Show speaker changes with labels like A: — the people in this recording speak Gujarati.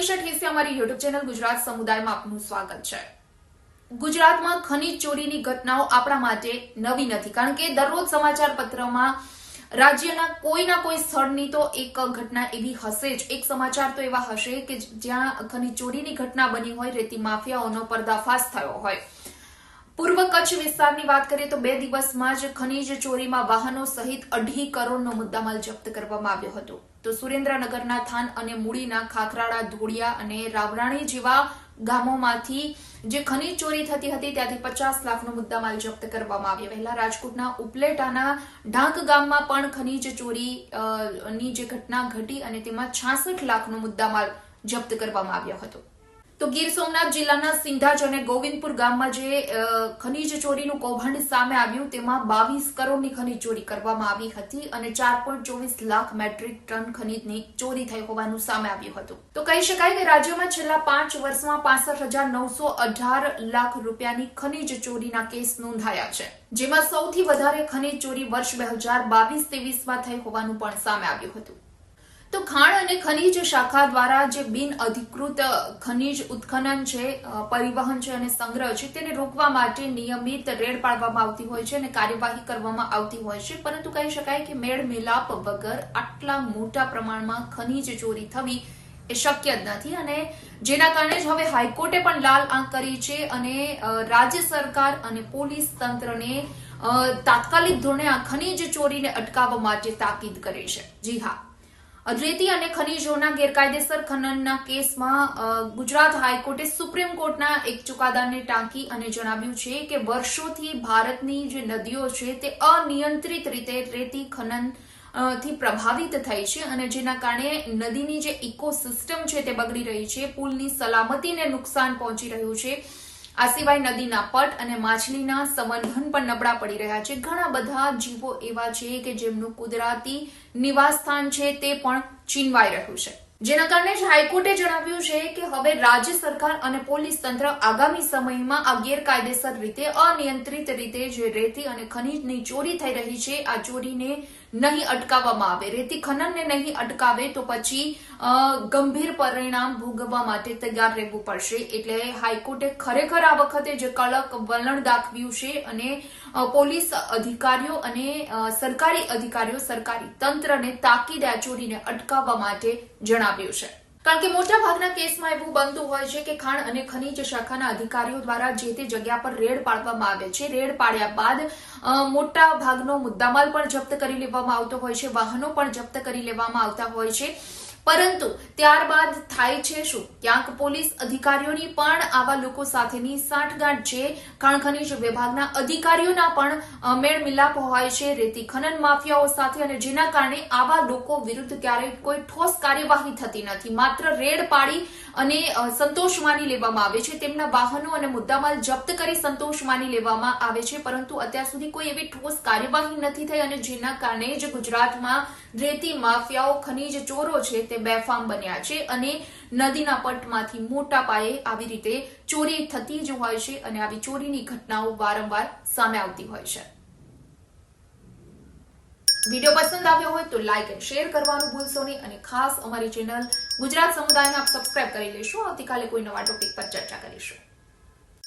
A: દર્શક હિસ્સે અમારી યુટ્યુબ ચેનલ ગુજરાત સમુદાયમાં આપનું સ્વાગત છે। ગુજરાતમાં ખનીજ ચોરીની ઘટનાઓ આપણા માટે નવી નથી, કારણ કે દરરોજ સમાચાર પત્રમાં રાજ્યના કોઈના કોઈ સ્થળની તો એક ઘટના એવી હશે જ, એક સમાચાર તો એવા હશે કે જ્યાં ખનીજ ચોરીની ઘટના બની હોય, રેતી માફિયાઓનો પર્દાફાશ થયો હોય। પૂર્વ કચ્છ વિસ્તારની વાત કરીએ તો 2 દિવસમાં જ ખનીજ ચોરીમાં વાહનો સહિત 2.5 કરોડનો મુદ્દામાલ જપ્ત કરવામાં આવ્યો હતો। તો સુરેન્દ્રનગરના થાન અને મૂળીના ખાખરાળા, ધોળિયા અને રાવરાણી જેવા ગામોમાંથી જે ખનીજ ચોરી થતી હતી ત્યાંથી 50 લાખનો મુદ્દામાલ જપ્ત કરવામાં આવ્યો। વહેલા રાજકોટના ઉપલેટાના ઢાંક ગામમાં પણ ખનીજ ચોરીની જે ઘટના ઘટી અને તેમાં 66 લાખનો મુદ્દામાલ જપ્ત કરવામાં આવ્યો હતો। તો ગીર સોમનાથ જિલ્લાના સિંધાજ અને ગોવિંદપુર ગામમાં જે ખનીજ ચોરીનું કૌભાંડ સામે આવ્યું તેમાં 22 કરોડની ખનીજ ચોરી કરવામાં આવી હતી અને 4.24 લાખ મેટ્રિક ટન ખનીજની ચોરી થઈ હોવાનું સામે આવ્યું હતું। તો કહી શકાય કે રાજ્યમાં છેલ્લા 5 વર્ષમાં 65,918 લાખ રૂપિયાની ખનીજ ચોરીના કેસ નોંધાયા છે, જેમાં સૌથી વધારે ખનીજ ચોરી વર્ષ 2022-23માં થઈ હોવાનું પણ સામે આવ્યું હતું। તો ખાણ અને ખનીજ શાખા દ્વારા જે બિન અધિકૃત ખનીજ ઉત્ખનન છે, પરિવહન છે અને સંગ્રહ છે તેને રોકવા માટે નિયમિત રેડ પાડવામાં આવતી હોય છે અને કાર્યવાહી કરવામાં આવતી હોય છે, પરંતુ કહી શકાય કે મેળ મિલાપ વગર આટલા મોટા પ્રમાણમાં ખનીજ ચોરી થવી એ શક્ય જ નથી અને જેના કારણે જ હવે હાઈકોર્ટે પણ લાલ આંખ કરી છે અને રાજ્ય સરકાર અને પોલીસ તંત્રને તાત્કાલિક ધોરણે આ ખનીજ ચોરીને અટકાવવા માટે તાકીદ કરી છે। જી હા, રેતી અને ખનીજોના ગેરકાયદેસર ખનનના કેસમાં ગુજરાત હાઈકોર્ટે સુપ્રીમ કોર્ટના એક ચુકાદાને ટાંકી અને જણાવ્યું છે કે વર્ષોથી ભારતની જે નદીઓ છે તે અનિયંત્રિત રીતે રેતી ખનન થી પ્રભાવિત થઈ છે અને જેના કારણે નદીની જે ઇકોસિસ્ટમ છે તે બગડી રહી છે, પુલની સલામતીને નુકસાન પહોંચી રહ્યું છે। આ સિવાય નદીના પટ અને માછલીના સંવર્ધન પણ નબળા પડી રહ્યા છે। ઘણા બધા જીવો એવા છે કે જેમનું કુદરતી નિવાસસ્થાન છે તે પણ છીનવાઈ રહ્યું છે, જેના કારણે જ હાઈકોર્ટે જણાવ્યું છે કે હવે રાજ્ય સરકાર અને પોલીસ તંત્ર આગામી સમયમાં આ ગેરકાયદેસર રીતે અનિયંત્રિત રીતે જે રેતી અને ખનીજની ચોરી થઈ રહી છે આ ચોરીને નહીં અટકાવવામાં આવે, રેતી ખનનને નહીં અટકાવે તો પછી ગંભીર પરિણામ ભોગવવા માટે તૈયાર રહેવું પડશે। એટલે હાઈકોર્ટે ખરેખર આ વખતે જે કડક વલણ દાખવ્યું છે અને પોલીસ અધિકારીઓ અને સરકારી અધિકારીઓ, સરકારી તંત્રને તાકીદે આ ચોરીને અટકાવવા માટે જણાવ્યું છે, કારણ કે મોટા ભાગના કેસમાં એવું બનતું હોય છે કે ખાણ અને ખનીજ શાખાના અધિકારીઓ દ્વારા જે તે જગ્યા પર રેડ પાડવામાં આવે છે, રેડ પાડ્યા બાદ મોટા ભાગનો મુદ્દામાલ પણ જપ્ત કરી લેવામાં આવતો હોય છે, વાહનો પણ જપ્ત કરી લેવામાં આવતા હોય છે, પરંતુ ત્યારબાદ થાય છે શું? ક્યાંક પોલીસ અધિકારીઓની પણ આવા લોકો સાથેની સાંઠગાંઠ છે, ખાણ ખનીજ વિભાગના અધિકારીઓના પણ મેળ મિલાપ હોય છે રેતી ખનન માફિયાઓ સાથે અને જેના કારણે આવા લોકો વિરુદ્ધ ક્યારેય કોઈ ઠોસ કાર્યવાહી થતી નથી, માત્ર રેડ પાડી અને સંતોષ માની લેવામાં આવે છે, તેમના વાહનો અને મુદ્દામાલ જપ્ત કરી સંતોષ માની લેવામાં આવે છે, પરંતુ અત્યાર સુધી કોઈ એવી ઠોસ કાર્યવાહી નથી થઈ અને જેના કારણે જ ગુજરાતમાં રેતી માફિયાઓ, ખનીજ ચોરો છે તે બેફામ બન્યા છે અને નદીના પટમાંથી મોટા પાયે આવી રીતે ચોરી થતી જ હોય છે અને આવી ચોરીની ઘટનાઓ વારંવાર સામે આવતી હોય છે। વિડીયો પસંદ આવ્યો હોય તો લાઇક અને શેર કરવાનું ભૂલશો નહીં અને ખાસ અમારી ચેનલ ગુજરાત સમુદાયને આપ સબસ્ક્રાઇબ કરી લેશો। આવતીકાલે કોઈ નવા ટોપિક પર ચર્ચા કરીશું।